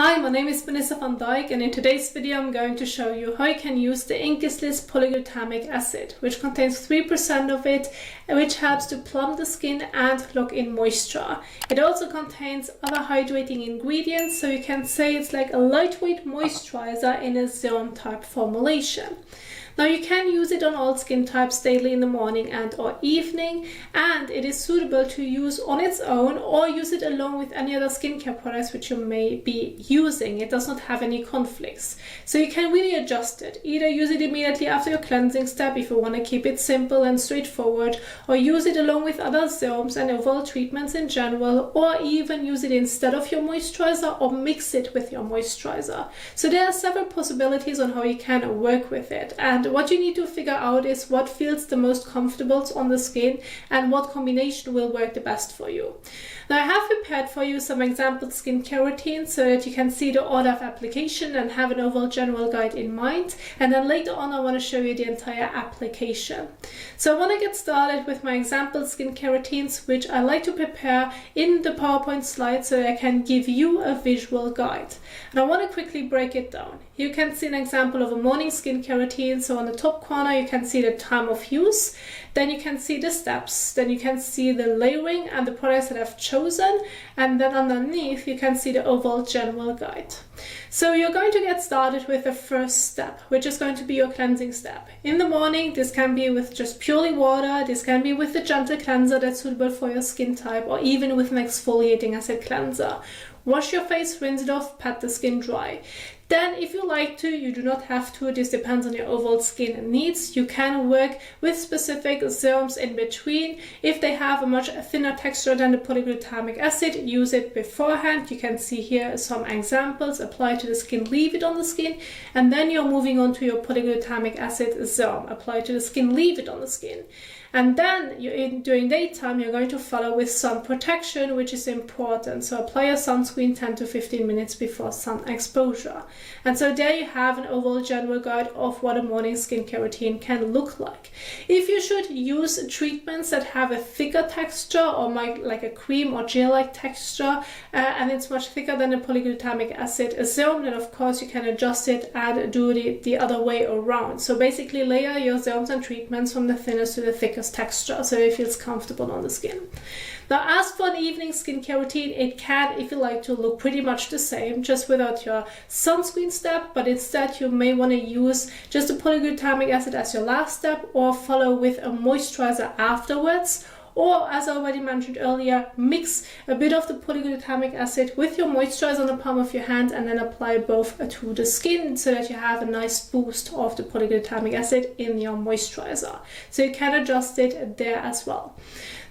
Hi, my name is Vanessa van Dijk, and in today's video I'm going to show you how you can use the Incaslis polyglutamic acid, which contains 3% of it, which helps to plump the skin and lock in moisture. It also contains other hydrating ingredients, so you can say it's like a lightweight moisturizer in a serum type formulation. Now you can use it on all skin types daily in the morning and or evening, and it is suitable to use on its own or use it along with any other skincare products which you may be using. It does not have any conflicts. So you can really adjust it. Either use it immediately after your cleansing step if you want to keep it simple and straightforward, or use it along with other serums and overall treatments in general, or even use it instead of your moisturizer or mix it with your moisturizer. So there are several possibilities on how you can work with it, and what you need to figure out is what feels the most comfortable on the skin and what combination will work the best for you. Now I have prepared for you some example skincare routines so that you can see the order of application and have an overall general guide in mind, and then later on I want to show you the entire application. So I want to get started with my example skincare routines, which I like to prepare in the PowerPoint slide so that I can give you a visual guide. And I want to quickly break it down. You can see an example of a morning skincare routine. So on the top corner you can see the time of use, then you can see the steps, then you can see the layering and the products that I've chosen, and then underneath you can see the overall general guide. So you're going to get started with the first step, which is going to be your cleansing step. In the morning, this can be with just purely water, this can be with the gentle cleanser that's suitable for your skin type, or even with an exfoliating acid cleanser. Wash your face, rinse it off, pat the skin dry. Then if you like to, you do not have to, this depends on your overall skin needs. You can work with specific serums in between. If they have a much thinner texture than the polyglutamic acid, use it beforehand. You can see here some examples. Apply to the skin, leave it on the skin, and then you're moving on to your polyglutamic acid serum. Apply to the skin, leave it on the skin. And then during daytime, you're going to follow with sun protection, which is important. So apply your sunscreen 10 to 15 minutes before sun exposure. And so there you have an overall general guide of what a morning skincare routine can look like. If you should use treatments that have a thicker texture or like a cream or gel-like texture, and it's much thicker than a polyglutamic acid serum, then of course you can adjust it and do the other way around. So basically layer your serums and treatments from the thinnest to the thickest texture so it feels comfortable on the skin. Now as for an evening skincare routine, it can, if you like to, look pretty much the same, just without your sunscreen step, but instead you may want to use just a polyglutamic acid as your last step, or follow with a moisturizer afterwards. Or, as I already mentioned earlier, mix a bit of the polyglutamic acid with your moisturizer on the palm of your hand and then apply both to the skin so that you have a nice boost of the polyglutamic acid in your moisturizer. So you can adjust it there as well.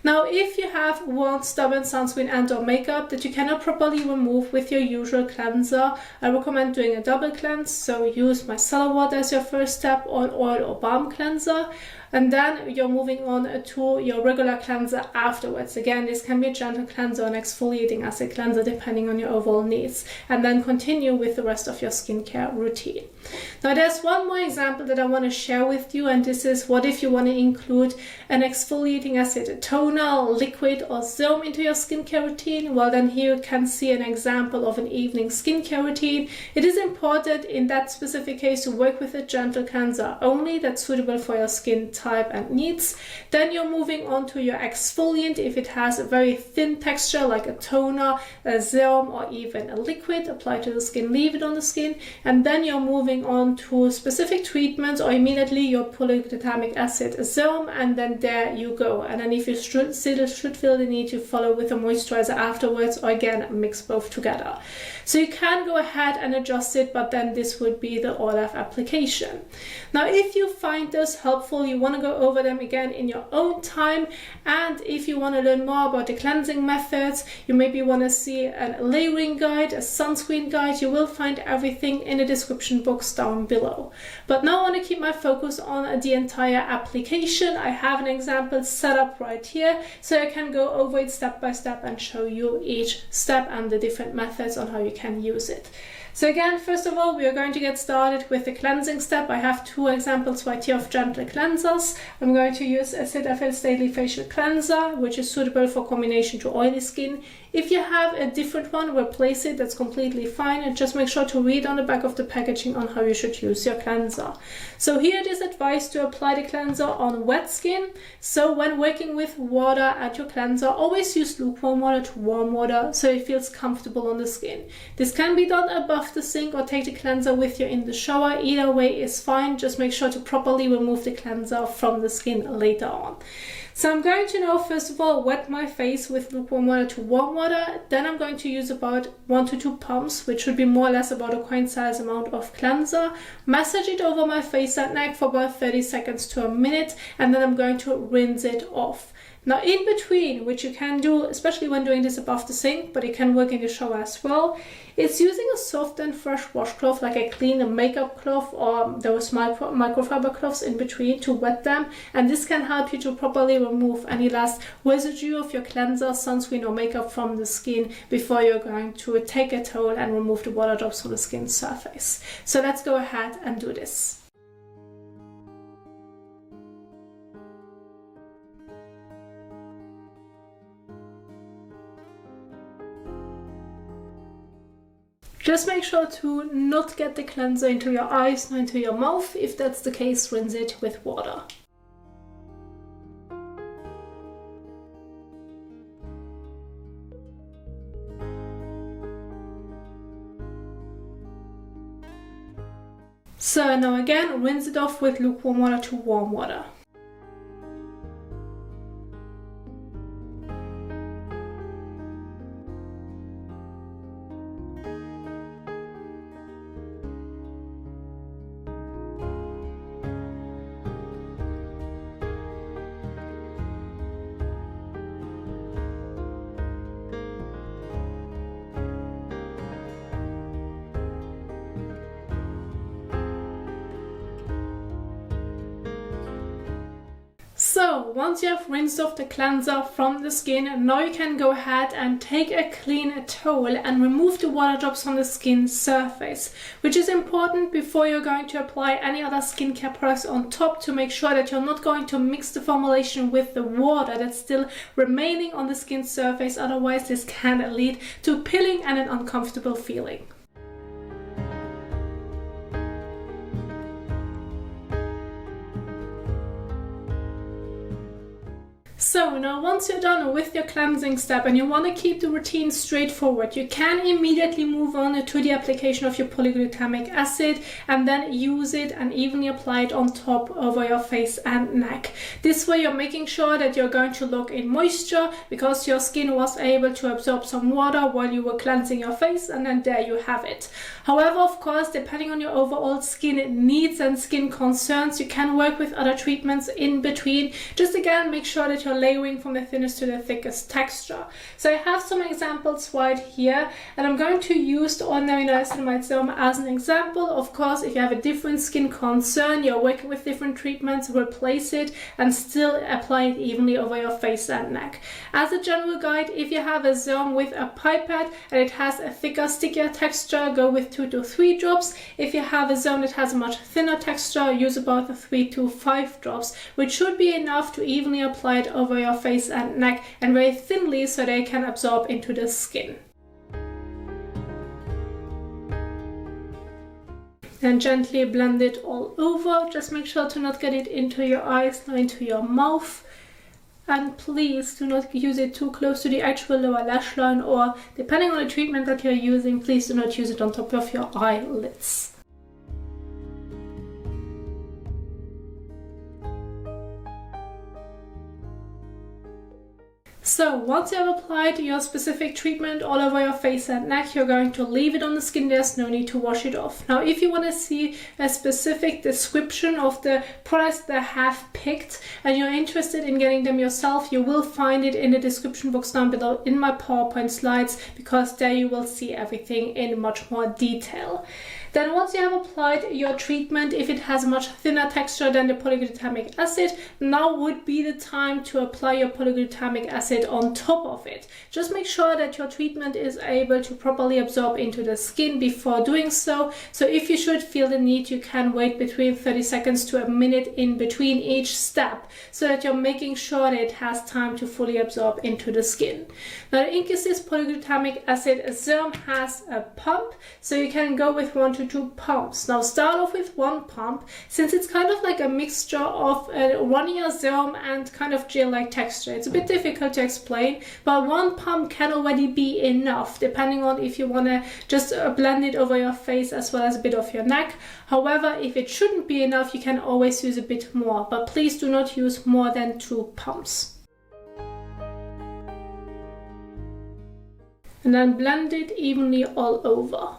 Now, if you have worn stubborn sunscreen and or makeup that you cannot properly remove with your usual cleanser, I recommend doing a double cleanse. So use micellar water as your first step, or an oil or balm cleanser. And then you're moving on to your regular cleanser afterwards. Again, this can be a gentle cleanser or an exfoliating acid cleanser depending on your overall needs. And then continue with the rest of your skincare routine. Now there's one more example that I want to share with you, and this is what if you want to include an exfoliating acid toner, liquid or serum into your skincare routine. Well, then here you can see an example of an evening skincare routine. It is important in that specific case to work with a gentle cleanser only that's suitable for your skin type and needs. Then you're moving on to your exfoliant if it has a very thin texture like a toner, a serum or even a liquid. Apply to the skin, leave it on the skin, and then you're moving on to specific treatments or immediately your polyglutamic acid serum, and then there you go. And then if you still should feel the need to follow with a moisturizer afterwards, or again mix both together. So you can go ahead and adjust it, but then this would be the order of application. Now if you find this helpful, you want to go over them again in your own time, and if you want to learn more about the cleansing methods, you maybe want to see a layering guide, a sunscreen guide, you will find everything in the description box down below. But now I want to keep my focus on the entire application. I have an example set up right here so I can go over it step by step and show you each step and the different methods on how you can use it. So again, first of all, we are going to get started with the cleansing step. I have two examples right here of gentle cleansers. I'm going to use a Cetaphil's Daily Facial Cleanser, which is suitable for combination to oily skin. If you have a different one, replace it, that's completely fine, and just make sure to read on the back of the packaging on how you should use your cleanser. So here it is advised to apply the cleanser on wet skin. So when working with water at your cleanser, always use lukewarm water to warm water so it feels comfortable on the skin. This can be done above the sink or take the cleanser with you in the shower. Either way is fine, just make sure to properly remove the cleanser from the skin later on. So I'm going to now first of all wet my face with lukewarm water to warm water. Then I'm going to use about 1 to 2 pumps, which should be more or less about a coin size amount of cleanser. Massage it over my face and neck for about 30 seconds to a minute, and then I'm going to rinse it off. Now in between, which you can do especially when doing this above the sink, but it can work in the shower as well, it's using a soft and fresh washcloth, like a clean makeup cloth or those microfiber cloths in between, to wet them, and this can help you to properly remove any last residue of your cleanser, sunscreen or makeup from the skin before you're going to take a towel and remove the water drops from the skin surface. So let's go ahead and do this. Just make sure to not get the cleanser into your eyes nor into your mouth. If that's the case, rinse it with water. So now again, rinse it off with lukewarm water to warm water. So once you have rinsed off the cleanser from the skin, now you can go ahead and take a clean towel and remove the water drops from the skin surface, which is important before you're going to apply any other skincare products on top, to make sure that you're not going to mix the formulation with the water that's still remaining on the skin surface. Otherwise this can lead to peeling and an uncomfortable feeling. So now once you're done with your cleansing step and you want to keep the routine straightforward, you can immediately move on to the application of your polyglutamic acid and then use it and evenly apply it on top over your face and neck. This way you're making sure that you're going to lock in moisture, because your skin was able to absorb some water while you were cleansing your face, and then there you have it. However, of course, depending on your overall skin needs and skin concerns, you can work with other treatments in between. Just again, make sure that you're layering from the thinnest to the thickest texture. So I have some examples right here, and I'm going to use the Ordinary Niacinamide Serum as an example. Of course, if you have a different skin concern, you're working with different treatments, replace it and still apply it evenly over your face and neck. As a general guide, if you have a serum with a pipette and it has a thicker, stickier texture, go with 2 to 3 drops. If you have a serum that has a much thinner texture, use about 3 to 5 drops, which should be enough to evenly apply it over your face and neck, and very thinly so they can absorb into the skin. And gently blend it all over. Just make sure to not get it into your eyes nor into your mouth. And please do not use it too close to the actual lower lash line, or depending on the treatment that you're using, please do not use it on top of your eyelids. So once you have applied your specific treatment all over your face and neck, you're going to leave it on the skin. There's no need to wash it off. Now, if you want to see a specific description of the products that I have picked and you're interested in getting them yourself, you will find it in the description box down below in my PowerPoint slides, because there you will see everything in much more detail. Then once you have applied your treatment, if it has a much thinner texture than the polyglutamic acid, now would be the time to apply your polyglutamic acid acid on top of it. Just make sure that your treatment is able to properly absorb into the skin before doing so. So if you should feel the need, you can wait between 30 seconds to a minute in between each step, so that you're making sure that it has time to fully absorb into the skin. Now the Incasys polyglutamic acid serum has a pump, so you can go with 1 to 2 pumps. Now start off with 1 pump, since it's kind of like a mixture of a runnier serum and kind of gel-like texture. It's a bit difficult to explain, but 1 pump can already be enough, depending on if you want to just blend it over your face as well as a bit of your neck. However, if it shouldn't be enough, you can always use a bit more, but please do not use more than 2 pumps. And then blend it evenly all over.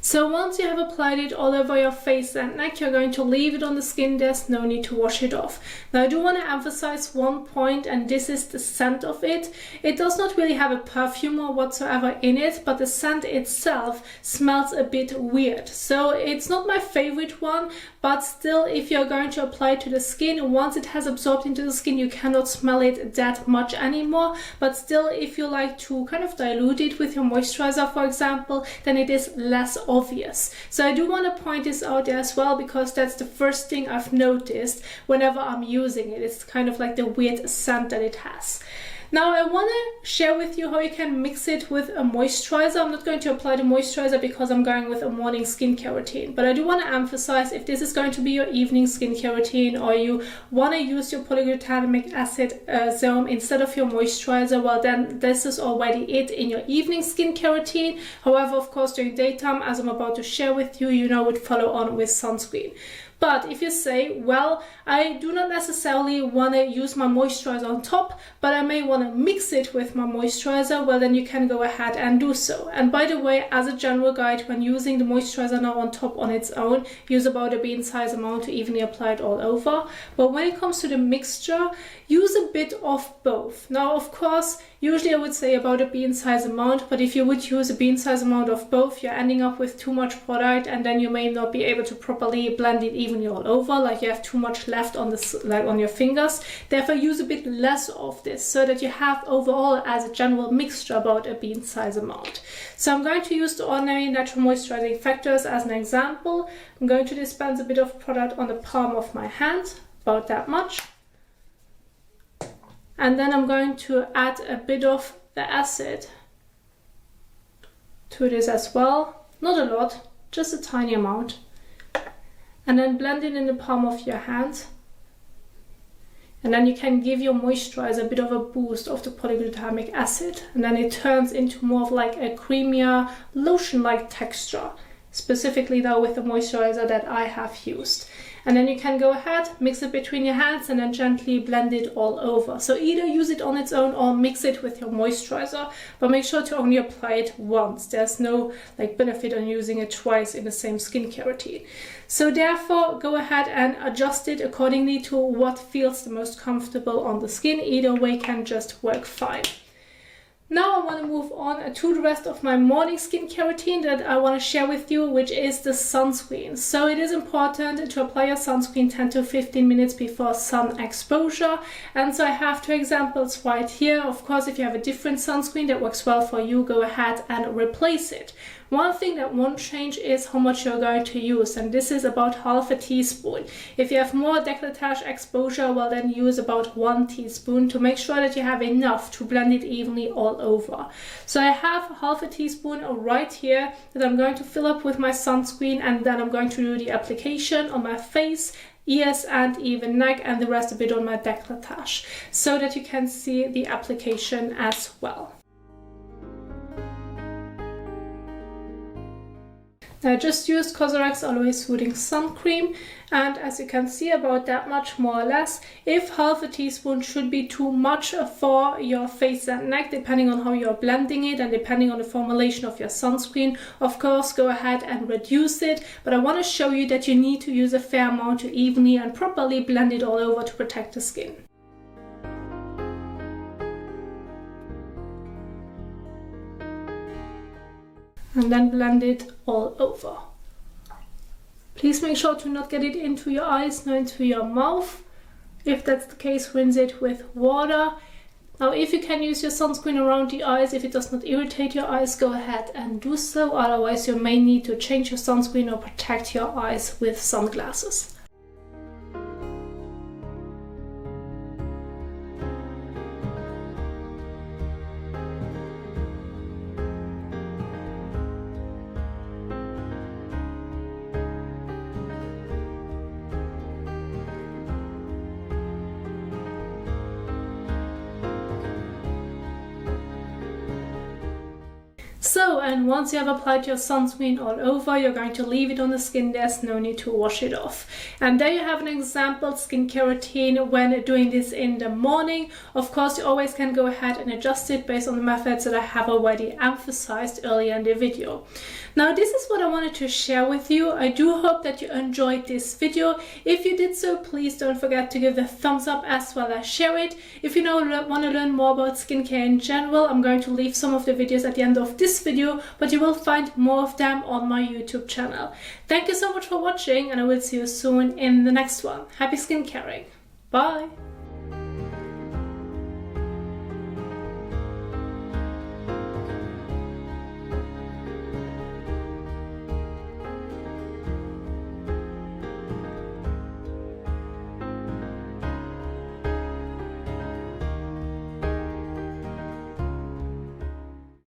So once you have applied it all over your face and neck, you're going to leave it on the skin. There's no need to wash it off. Now I do want to emphasize one point, and this is the scent of it. It does not really have a perfume or whatsoever in it, but the scent itself smells a bit weird. So it's not my favorite one, but still, if you're going to apply it to the skin, once it has absorbed into the skin, you cannot smell it that much anymore. But still, if you like to kind of dilute it with your moisturizer, for example, then it is less obvious. So I do want to point this out there as well, because that's the first thing I've noticed whenever I'm using it. It's kind of like the weird scent that it has. Now I want to share with you how you can mix it with a moisturizer. I'm not going to apply the moisturizer because I'm going with a morning skincare routine, but I do want to emphasize, if this is going to be your evening skincare routine, or you want to use your polyglutamic acid serum instead of your moisturizer, well then this is already it in your evening skincare routine. However, of course, during daytime, as I'm about to share with you, you would follow on with sunscreen. But if you say, well, I do not necessarily want to use my moisturizer on top, but I may want to mix it with my moisturizer, well then you can go ahead and do so. And by the way, as a general guide, when using the moisturizer now on top on its own, use about a bean size amount to evenly apply it all over. But when it comes to the mixture, use a bit of both. Now, of course, usually I would say about a bean size amount, but if you would use a bean size amount of both, you're ending up with too much product, and then you may not be able to properly blend it evenly all over, like you have too much left on the, like on your fingers. Therefore, use a bit less of this, so that you have overall as a general mixture about a bean size amount. So I'm going to use the Ordinary Natural Moisturizing Factors as an example. I'm going to dispense a bit of product on the palm of my hand, about that much. And then I'm going to add a bit of the acid to this as well. Not a lot, just a tiny amount. And then blend it in the palm of your hand. And then you can give your moisturizer a bit of a boost of the polyglutamic acid. And then it turns into more of like a creamier, lotion-like texture. Specifically now with the moisturizer that I have used. And then you can go ahead, mix it between your hands, and then gently blend it all over. So either use it on its own or mix it with your moisturizer, but make sure to only apply it once. There's no benefit on using it twice in the same skincare routine. So therefore, go ahead and adjust it accordingly to what feels the most comfortable on the skin. Either way can just work fine. Now I want to move on to the rest of my morning skincare routine that I want to share with you, which is the sunscreen. So it is important to apply your sunscreen 10 to 15 minutes before sun exposure. And so I have 2 examples right here. Of course, if you have a different sunscreen that works well for you, go ahead and replace it. One thing that won't change is how much you're going to use, and this is about half a teaspoon. If you have more décolletage exposure, well then use about 1 teaspoon to make sure that you have enough to blend it evenly all over. So I have half a teaspoon right here that I'm going to fill up with my sunscreen, and then I'm going to do the application on my face, ears and even neck, and the rest a bit on my décolletage, so that you can see the application as well. I just used Cosrx Aloe Soothing Sun Cream, and as you can see, about that much more or less. If half a teaspoon should be too much for your face and neck, depending on how you're blending it and depending on the formulation of your sunscreen, of course go ahead and reduce it, but I want to show you that you need to use a fair amount to evenly and properly blend it all over to protect the skin. and then blend it all over. Please make sure to not get it into your eyes nor into your mouth. If that's the case, rinse it with water. Now, if you can use your sunscreen around the eyes, if it does not irritate your eyes, go ahead and do so. Otherwise, you may need to change your sunscreen or protect your eyes with sunglasses. So, and once you have applied your sunscreen all over, you're going to leave it on the skin. There's no need to wash it off. And there you have an example skincare routine when doing this in the morning. Of course, you always can go ahead and adjust it based on the methods that I have already emphasized earlier in the video. Now, this is what I wanted to share with you. I do hope that you enjoyed this video. If you did so, please don't forget to give the thumbs up as well as share it. If you now want to learn more about skincare in general, I'm going to leave some of the videos at the end of this video, but you will find more of them on my YouTube channel. Thank you so much for watching, and I will see you soon in the next one. Happy skincaring. Bye!